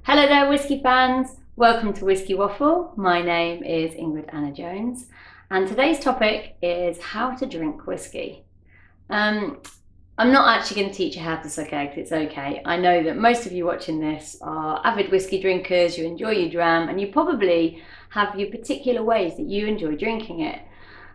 Hello there, whiskey fans. Welcome to Whisky Waffle. My name is Ingrid Anna Jones, and today's topic is how to drink whiskey. I'm not actually going to teach you how to suck eggs, it's okay. I know that most of you watching this are avid whiskey drinkers, you enjoy your dram, and you probably have your particular ways that you enjoy drinking it.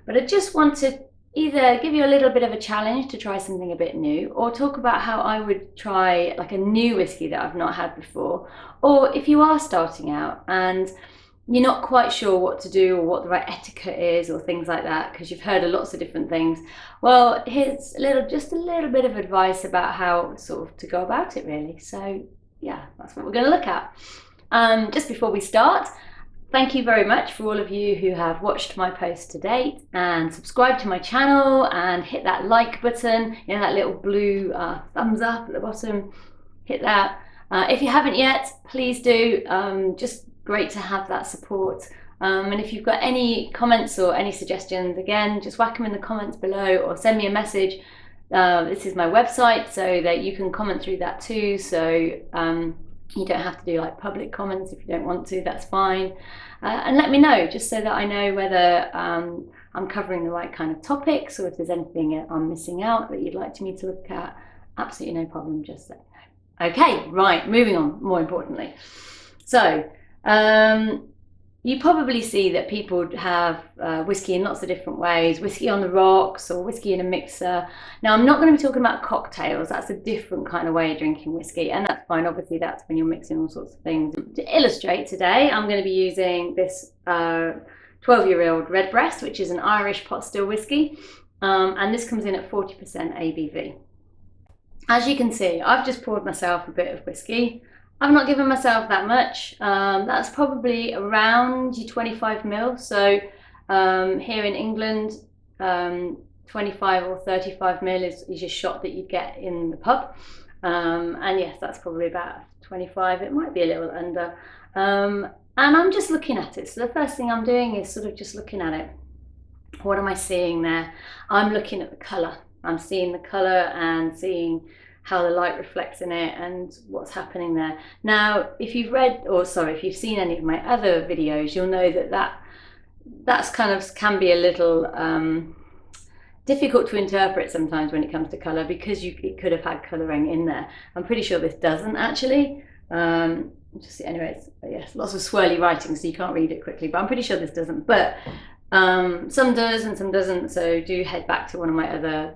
But I just want to either give you a little bit of a challenge to try something a bit new, or talk about how I would try like a new whiskey that I've not had before. Or if you are starting out and you're not quite sure what to do or what the right etiquette is or things like that, because you've heard of lots of different things, well, here's just a little bit of advice about how sort of to go about it, really. So yeah, that's what we're going to look at. Just before we start, thank you very much for all of you who have watched my post to date and subscribed to my channel and hit that like button, you know, that little blue thumbs up at the bottom. Hit that. If you haven't yet, please do. Just great to have that support. And if you've got any comments or any suggestions, again, just whack them in the comments below or send me a message. This is my website, so that you can comment through that too. So you don't have to do like public comments if you don't want to, that's fine. And let me know, just so that I know whether I'm covering the right kind of topics or if there's anything I'm missing out that you'd like me to look at. Absolutely no problem, just let me know. Okay, right, moving on, more importantly. So, you probably see that people have whiskey in lots of different ways, whiskey on the rocks or whiskey in a mixer. Now, I'm not going to be talking about cocktails. That's a different kind of way of drinking whiskey, and that's fine. Obviously, that's when you're mixing all sorts of things. To illustrate today, I'm going to be using this 12-year-old Redbreast, which is an Irish pot still whiskey, and this comes in at 40% ABV. As you can see, I've just poured myself a bit of whiskey. I've not given myself that much. That's probably around your 25 ml. So here in England, 25 or 35 ml is your shot that you get in the pub. And yes, that's probably about 25. It might be a little under. And I'm just looking at it. So the first thing I'm doing is sort of just looking at it. What am I seeing there? I'm looking at the colour. I'm seeing the colour and seeing how the light reflects in it and what's happening there. Now, if you've seen any of my other videos, you'll know that's kind of can be a little difficult to interpret sometimes when it comes to colour, because it could have had colouring in there. I'm pretty sure this doesn't actually. Anyways, yes, lots of swirly writing, so you can't read it quickly, but I'm pretty sure this doesn't. But some does and some doesn't, so do head back to one of my other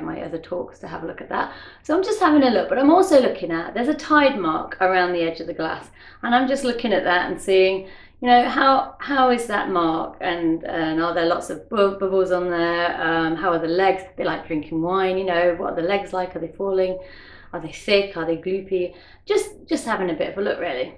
my other talks to have a look at that. So I'm just having a look, but I'm also looking at, there's a tide mark around the edge of the glass, and I'm just looking at that and seeing, you know, how is that mark, and are there lots of bubbles on there? How are the legs? A bit like drinking wine, you know, what are the legs like? Are they falling? Are they thick? Are they gloopy? Just having a bit of a look, really.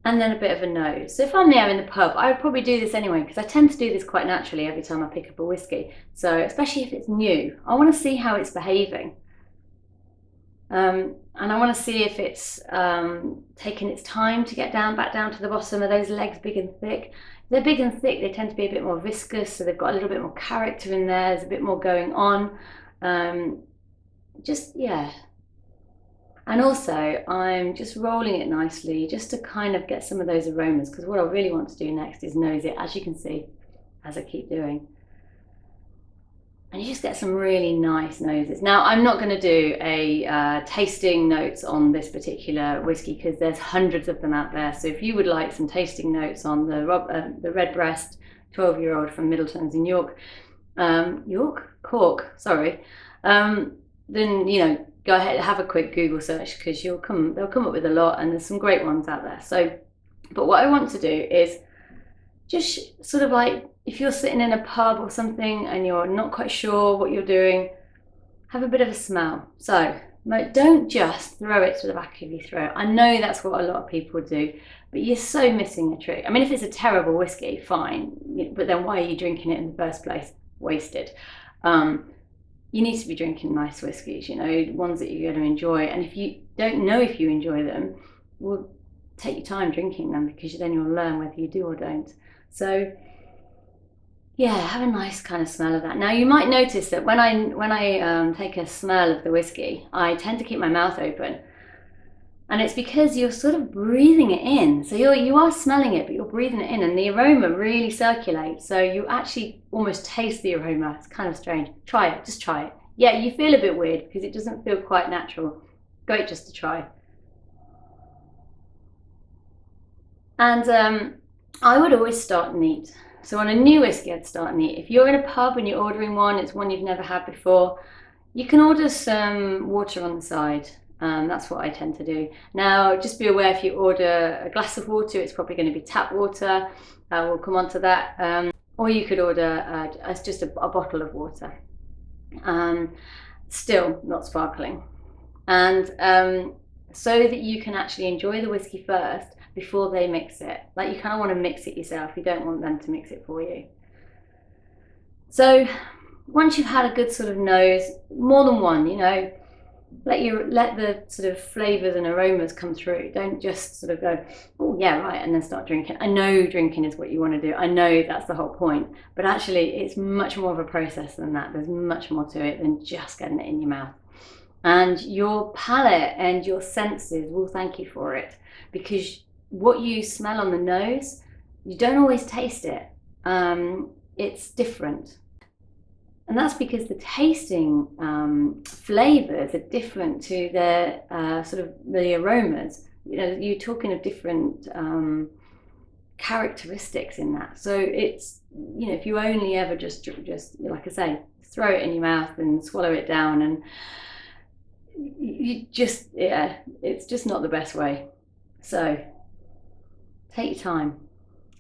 And then a bit of a nose. So if I'm there in the pub, I would probably do this anyway, because I tend to do this quite naturally every time I pick up a whiskey. So especially if it's new, I want to see how it's behaving. And I want to see if it's taking its time to get back down to the bottom. Are those legs big and thick? If they're big and thick, they tend to be a bit more viscous, so they've got a little bit more character in there. There's a bit more going on. Yeah. And also, I'm just rolling it nicely just to kind of get some of those aromas, because what I really want to do next is nose it, as you can see, as I keep doing. And you just get some really nice noses. Now, I'm not going to do a tasting notes on this particular whiskey, because there's hundreds of them out there. So if you would like some tasting notes on the Redbreast 12-year-old from Middleton's in Cork, sorry, then, you know, go ahead, have a quick Google search, because they'll come up with a lot, and there's some great ones out there. So, but what I want to do is just sort of like, if you're sitting in a pub or something and you're not quite sure what you're doing, have a bit of a smell. So don't just throw it to the back of your throat. I know that's what a lot of people do, but you're so missing a trick. I mean, if it's a terrible whiskey, fine, but then why are you drinking it in the first place? Wasted. You need to be drinking nice whiskies, you know, ones that you're going to enjoy. And if you don't know if you enjoy them, well, take your time drinking them, because then you'll learn whether you do or don't. So Yeah, have a nice kind of smell of that. Now you might notice that when I take a smell of the whiskey, I tend to keep my mouth open, and it's because you're sort of breathing it in. So you are smelling it, but you're breathing it in, and the aroma really circulates. So you actually almost taste the aroma. It's kind of strange. Try it, just try it. Yeah, you feel a bit weird because it doesn't feel quite natural. Great just to try. And I would always start neat. So on a new whiskey, I'd start neat. If you're in a pub and you're ordering one, it's one you've never had before, you can order some water on the side. That's what I tend to do. Now, just be aware if you order a glass of water, it's probably going to be tap water. We'll come on to that. Or you could order just a bottle of water. Still not sparkling. And so that you can actually enjoy the whiskey first before they mix it. Like, you kind of want to mix it yourself. You don't want them to mix it for you. So once you've had a good sort of nose, more than one, let the sort of flavors and aromas come through. Don't just sort of go, oh yeah, right, and then start drinking. I know drinking is what you want to do. I know that's the whole point, but actually it's much more of a process than that. There's much more to it than just getting it in your mouth. And your palate and your senses will thank you for it, because what you smell on the nose, you don't always taste it. It's different. And that's because the tasting flavors are different to the sort of the aromas. You're talking of different characteristics in that. So it's, if you only ever just like I say, throw it in your mouth and swallow it down, and it's just not the best way. So take your time.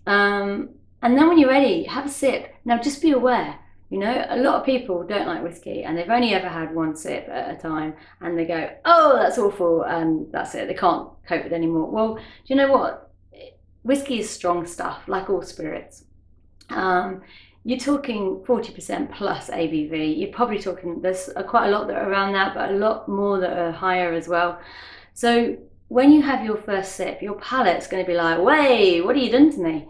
And then when you're ready, have a sip. Now just be aware, a lot of people don't like whiskey and they've only ever had one sip at a time, and they go, oh, that's awful, and that's it. They can't cope with it anymore. Well, do you know what? Whiskey is strong stuff, like all spirits. You're talking 40% plus ABV. You're probably talking, there's quite a lot that are around that, but a lot more that are higher as well. So when you have your first sip, your palate's going to be like, wait, what have you done to me?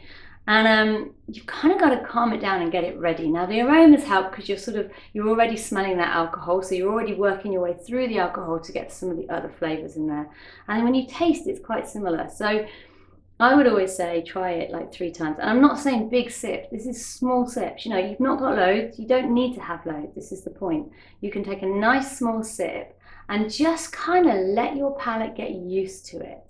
And you've kind of got to calm it down and get it ready. Now the aromas help because you're already smelling that alcohol, so you're already working your way through the alcohol to get some of the other flavors in there. And when you taste, it's quite similar. So I would always say try it like 3 times. And I'm not saying big sips. This is small sips. You've not got loads. You don't need to have loads. This is the point. You can take a nice small sip and just kind of let your palate get used to it.